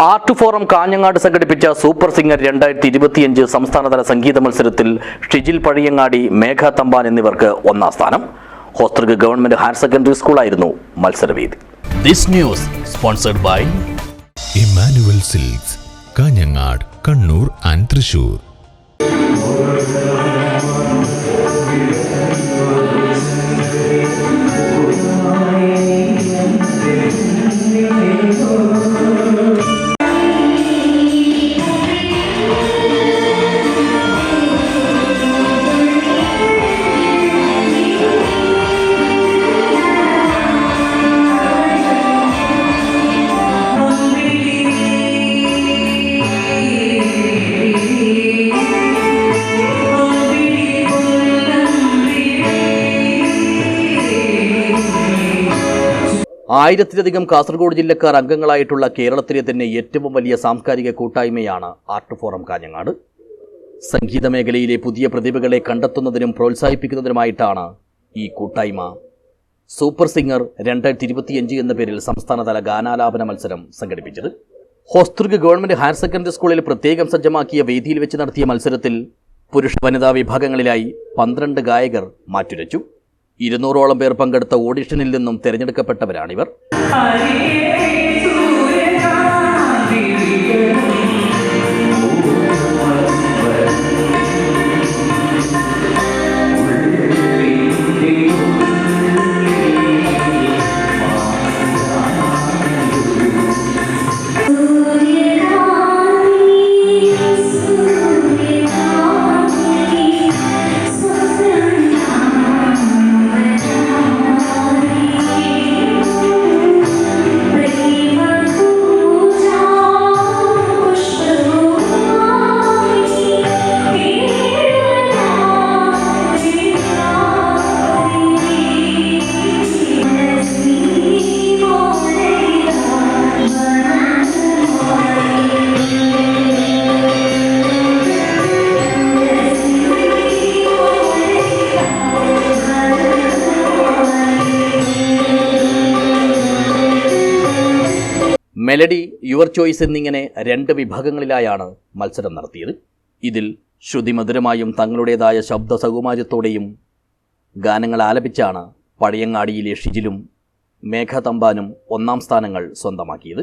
Art forum Kanhangad സംഘടിപ്പിച്ച super singer 2025 സംസ്ഥാനതല സംഗീത മത്സരത്തിൽ ഷിജിൽ പഴയങ്ങാടി, മേഘ തമ്പാൻ എന്നിവർക്ക് ഒന്നാം സ്ഥാനം. ഹോസ്തൃക ഗവൺമെന്റ് ഹയർ സെക്കൻഡറി സ്കൂളായിരുന്നു മത്സരവേദി. This news sponsored by Immanuel Silks, Kanhangad, Kannur and Thrissur. ആയിരത്തിലധികം കാസർഗോഡ് ജില്ലക്കാർ അംഗങ്ങളായിട്ടുള്ള കേരളത്തിലെ തന്നെ ഏറ്റവും വലിയ സാംസ്കാരിക കൂട്ടായ്മയാണ് ആർട്ട് ഫോറം കാഞ്ഞങ്ങാട്. സംഗീത മേഖലയിലെ പുതിയ പ്രതിഭകളെ കണ്ടെത്തുന്നതിനും പ്രോത്സാഹിപ്പിക്കുന്നതിനുമായിട്ടാണ് ഈ കൂട്ടായ്മ സൂപ്പർ സിംഗർ 2025 എന്ന പേരിൽ സംസ്ഥാനതല ഗാനാലാപന മത്സരം സംഘടിപ്പിച്ചത്. ഹോസ്തൃക ഗവൺമെന്റ് ഹയർ സെക്കൻഡറി സ്കൂളിൽ പ്രത്യേകം സജ്ജമാക്കിയ വേദിയിൽ വെച്ച് നടത്തിയ മത്സരത്തിൽ പുരുഷ വനിതാ വിഭാഗങ്ങളിലായി 12 ഗായകർ മാറ്റുരച്ചു. 200ഓളം പേർ പങ്കെടുത്ത ഓഡിഷനിൽ നിന്നും തിരഞ്ഞെടുക്കപ്പെട്ടവരാണിവർ. മെലഡി, യുവർ ചോയ്സ് എന്നിങ്ങനെ 2 വിഭാഗങ്ങളിലായാണ് മത്സരം നടത്തിയത്. ഇതിൽ ശ്രുതിമധുരമായും തങ്ങളുടേതായ ശബ്ദ സൗകുമാര്യത്തോടെയും ഗാനങ്ങൾ ആലപിച്ചാണ് പഴയങ്ങാടിയിലെ ഷിജിലും മേഘ തമ്പാനും ഒന്നാം സ്ഥാനങ്ങൾ സ്വന്തമാക്കിയത്.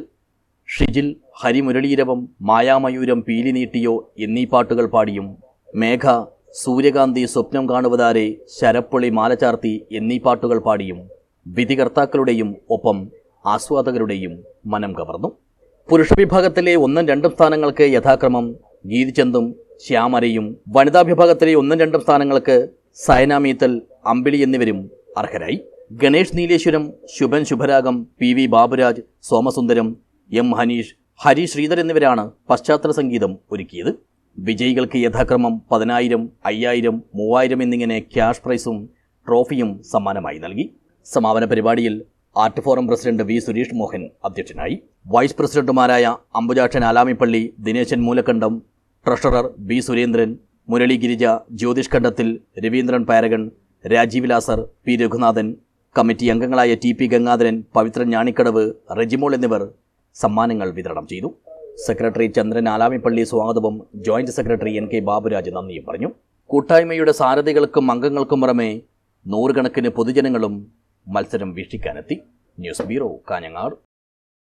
ഷിജിൽ ഹരിമുരളീരവം, മായാമയൂരം, പീലി നീട്ടിയോ എന്നീ പാട്ടുകൾ പാടിയും മേഘ സൂര്യകാന്തി, സ്വപ്നം കാണുവതാരെ, ശരപ്പൊളി, മാലചാർത്തി എന്നീ പാട്ടുകൾ പാടിയും വിധികർത്താക്കളുടെയും ഒപ്പം ആസ്വാദകരുടെയും മനം കവർന്നു. പുരുഷ വിഭാഗത്തിലെ 1ഉം 2ഉം സ്ഥാനങ്ങൾക്ക് യഥാക്രമം ഗീതിചന്ദും ശ്യാമരയും, വനിതാ വിഭാഗത്തിലെ 1ഉം 2ഉം സ്ഥാനങ്ങൾക്ക് സയന മീത്തൽ, അമ്പിളി എന്നിവരും അർഹരായി. ഗണേഷ് നീലേശ്വരം, ശുഭൻ ശുഭരാഗം, PV ബാബുരാജ്, സോമസുന്ദരം, M ഹനീഷ്, ഹരി ശ്രീധർ എന്നിവരാണ് പശ്ചാത്തല സംഗീതം ഒരുക്കിയത്. വിജയികൾക്ക് യഥാക്രമം 10,000, 5,000, 3,000 എന്നിങ്ങനെ ക്യാഷ് പ്രൈസും ട്രോഫിയും സമ്മാനമായി നൽകി. സമാപന പരിപാടിയിൽ art forum president V Suresh Mohan അധ്യക്ഷനായി. വൈസ് പ്രസിഡന്റുമാരായ Ambujakshan Alamipalli, Dineshan Moolakkandam, treasurer B Surendran, Murali Girija, Jyothish Kandathil, Raveendran Paragon, Rajeev Lazar, P Raghunathan, committee അംഗങ്ങളായ TP ഗംഗാധരൻ, പവിത്രൻ ഞാണിക്കടവ്, റെജിമോൾ എന്നിവർ സമ്മാനങ്ങൾ വിതരണം ചെയ്തു. സെക്രട്ടറി ചന്ദ്രൻ ആലാമിപ്പള്ളി സ്വാഗതവും ജോയിന്റ് സെക്രട്ടറി NK ബാബുരാജ് നന്ദിയും പറഞ്ഞു. കൂട്ടായ്മയുടെ സാരഥികൾക്കും അംഗങ്ങൾക്കും പുറമെ 100 കണക്കിന് പൊതുജനങ്ങളും മത്സരം വീക്ഷിക്കാനെത്തി. News bureau, Kanhangad.